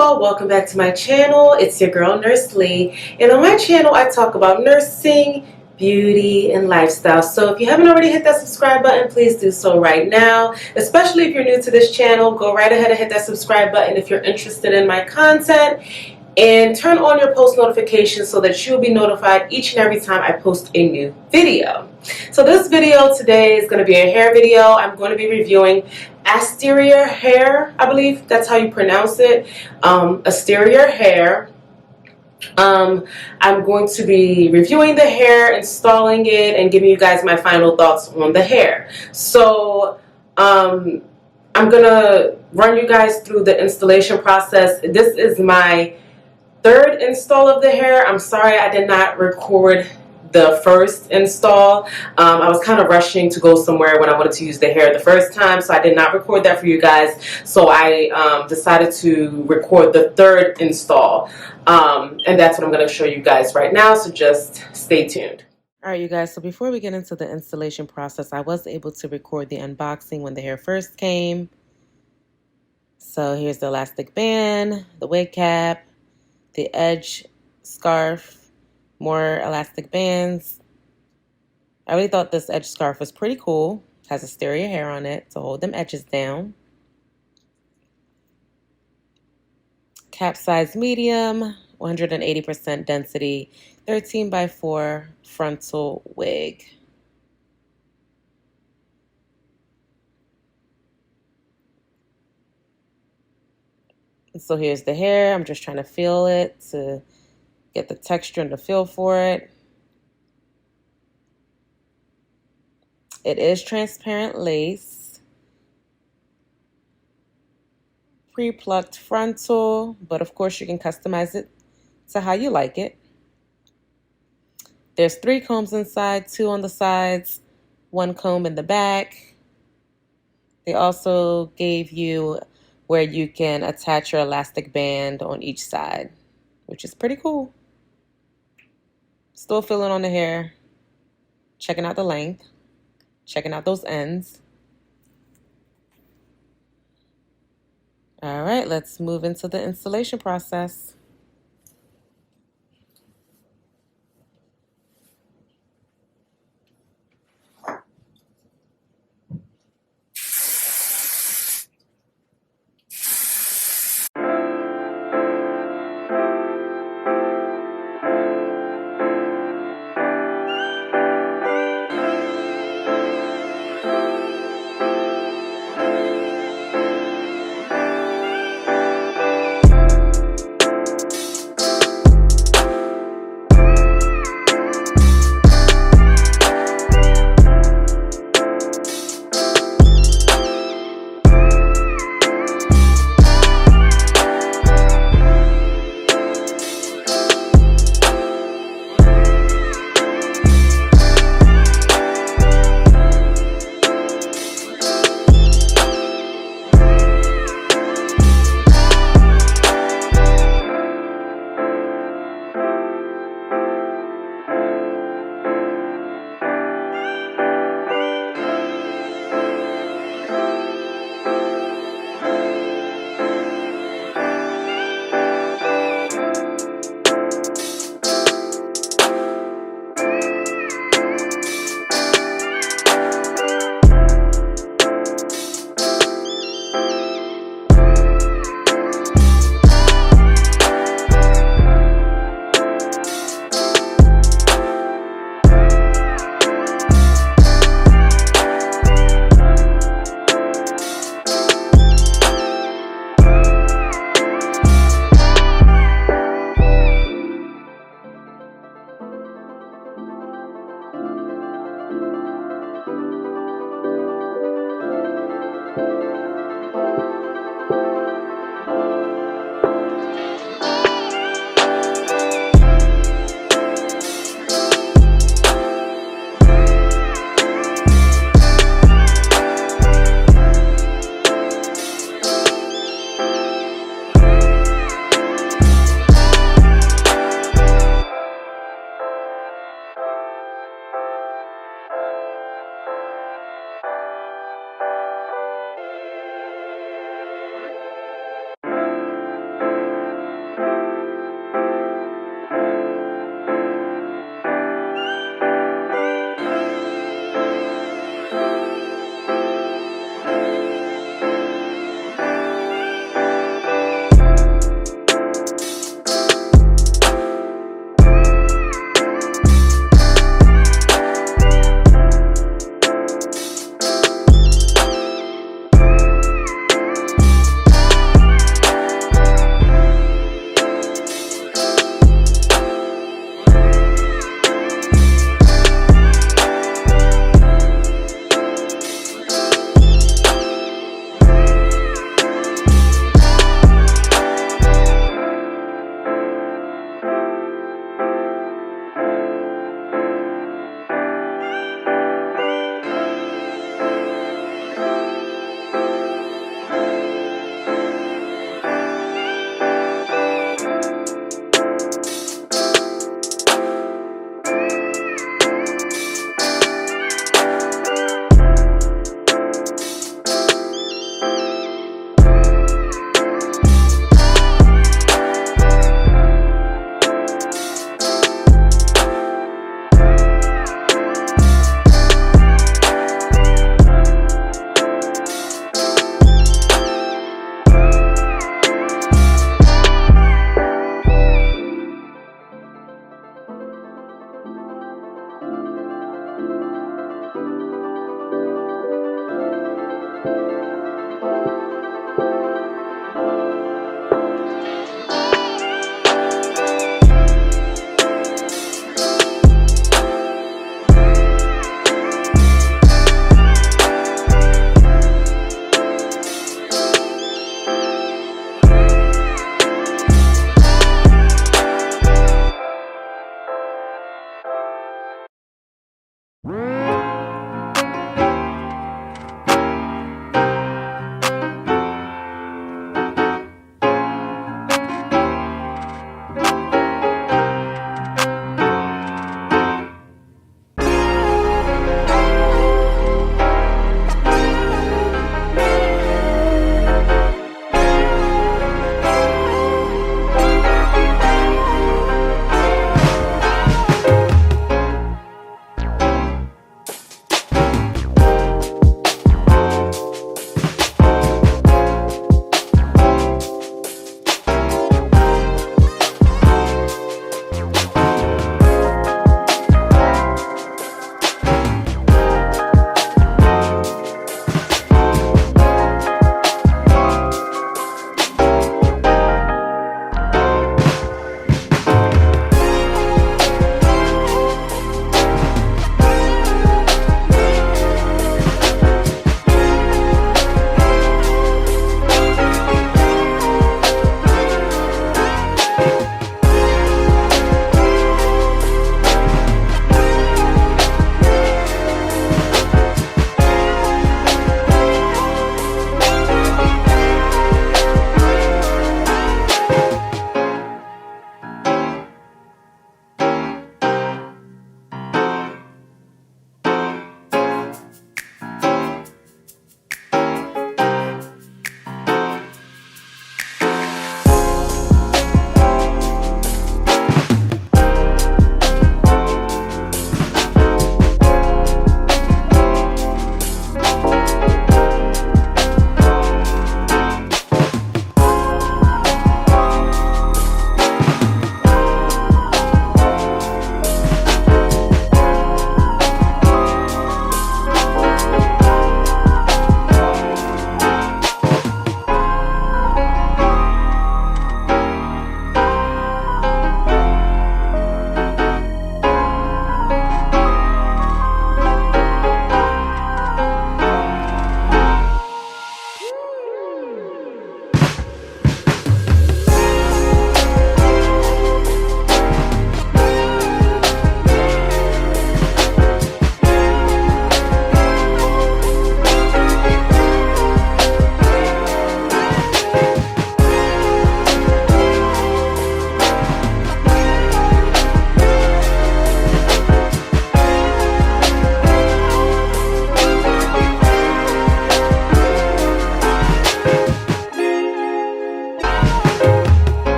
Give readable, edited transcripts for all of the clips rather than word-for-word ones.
all, welcome back to my channel. It's your girl Nurse Lee, and on my channel I talk about nursing, beauty, and lifestyle. So if you haven't already hit that subscribe button, please do so right now. Especially if you're new to this channel, go right ahead and hit that subscribe button if you're interested in my content, and turn on your post notifications so that you'll be notified each and every time I post a new video. So this video today is going to be a hair video. I'm going to be reviewing Asteria hair. I believe that's how you pronounce it. Asteria hair. I'm going to be reviewing the hair, installing it, and giving you guys my final thoughts on the hair. So I'm going to run you guys through the installation process. This is my third install of the hair. I'm sorry I did not record the first install. I was kind of rushing to go somewhere when I wanted to use the hair the first time, so I did not record that for you guys. So I decided to record the third install, and that's what I'm going to show you guys right now, so just stay tuned. Alright you guys, so before we get into the installation process, I was able to record the unboxing when the hair first came. So here's the elastic band, the wig cap, the edge scarf, more elastic bands. I really thought this edge scarf was pretty cool. It has Asteria hair on it to hold them edges down. Cap size medium, 180% density, 13x4 frontal wig. And so here's the hair. I'm just trying to feel it to get the texture and the feel for it. It is transparent lace. Pre-plucked frontal, but of course you can customize it to how you like it. There's 3 combs inside, 2 on the sides, 1 comb in the back. They also gave you where you can attach your elastic band on each side, which is pretty cool. Still feeling on the hair, checking out the length, checking out those ends. All right, let's move into the installation process.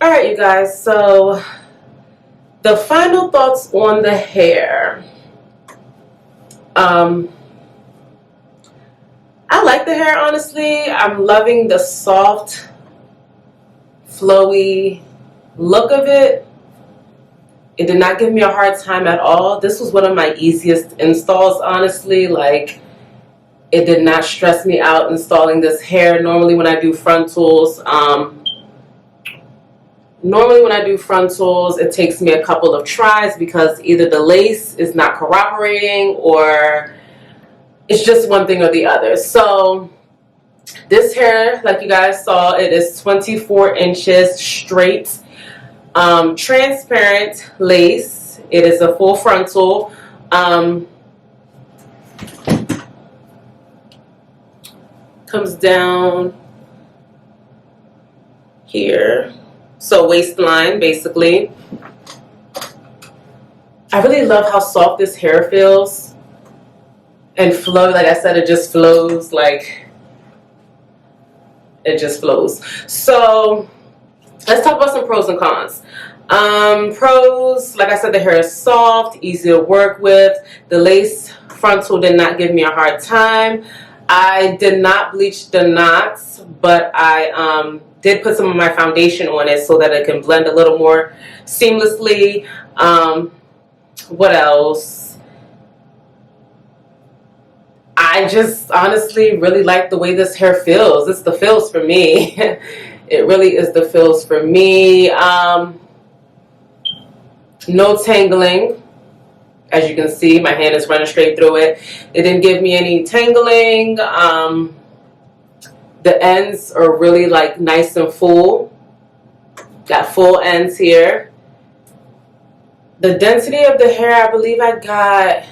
Alright, you guys, so the final thoughts on the hair. I like the hair, honestly. I'm loving the soft, flowy look of it. It did not give me a hard time at all. This was one of my easiest installs, honestly. Like, it did not stress me out installing this hair. Normally when I do frontals, it takes me a couple of tries because either the lace is not cooperating or it's just one thing or the other. So this hair, like you guys saw, it is 24 inches straight, transparent lace. It is a full frontal. Comes down here. So waistline, basically. I really love how soft this hair feels. And flow, like I said, it just flows, like, it just flows. So let's talk about some pros and cons. Pros, like I said, the hair is soft, easy to work with. The lace frontal did not give me a hard time. I did not bleach the knots, but I did put some of my foundation on it so that it can blend a little more seamlessly. What else? I just honestly really like the way this hair feels. It's the feels for me. It really is the feels for me. No tangling. As you can see, my hand is running straight through it. It didn't give me any tangling. The ends are really like nice and full. Got full ends here. The density of the hair, I believe I got,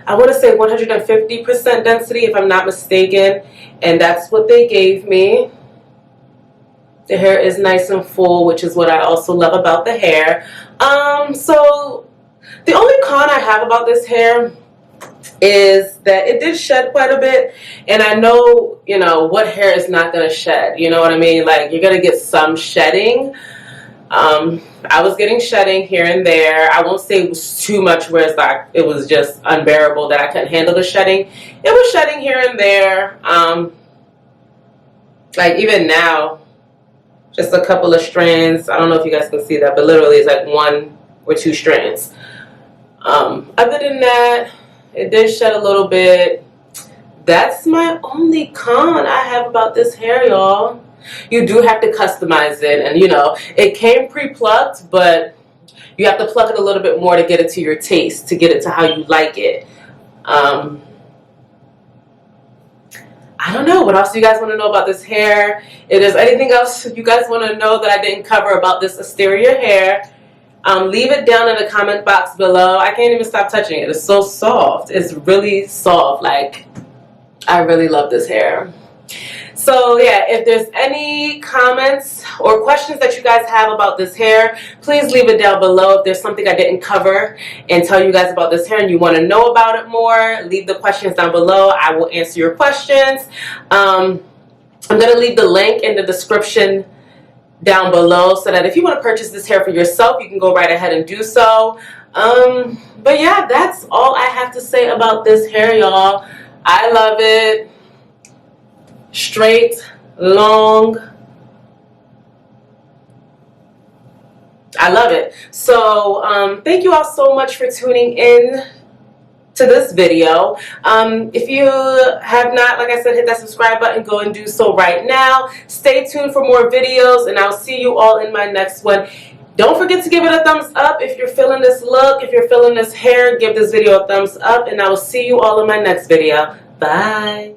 I want to say 150% density if I'm not mistaken. And that's what they gave me. The hair is nice and full, which is what I also love about the hair. So the only con I have about this hair is that it did shed quite a bit, and I know, you know, what hair is not going to shed, you know what I mean? Like, you're going to get some shedding. I was getting shedding here and there. I won't say it was too much where it's like it was just unbearable that I couldn't handle the shedding. It was shedding here and there. Like even now, just a couple of strands. I don't know if you guys can see that, but literally it's like 1 or 2 strands. Other than that, it did shed a little bit. That's my only con I have about this hair, y'all. You do have to customize it, and you know, it came pre-plucked, but you have to pluck it a little bit more to get it to your taste, to get it to how you like it. I don't know. What else do you guys want to know about this hair? If there's anything else you guys want to know that I didn't cover about this Asteria hair, leave it down in the comment box below. I can't even stop touching it. It's so soft. It's really soft. Like, I really love this hair. So yeah, if there's any comments or questions that you guys have about this hair, please leave it down below. If there's something I didn't cover and tell you guys about this hair and you want to know about it more, leave the questions down below. I will answer your questions. I'm going to leave the link in the description down below so that if you want to purchase this hair for yourself, you can go right ahead and do so. But yeah, that's all I have to say about this hair, y'all. I love it. Straight, long. I love it. So thank you all so much for tuning in to this video. If you have not, like I said, hit that subscribe button, go and do so right now. Stay tuned for more videos, and I'll see you all in my next one. Don't forget to give it a thumbs up if you're feeling this look. If you're feeling this hair, give this video a thumbs up, and I will see you all in my next video. Bye.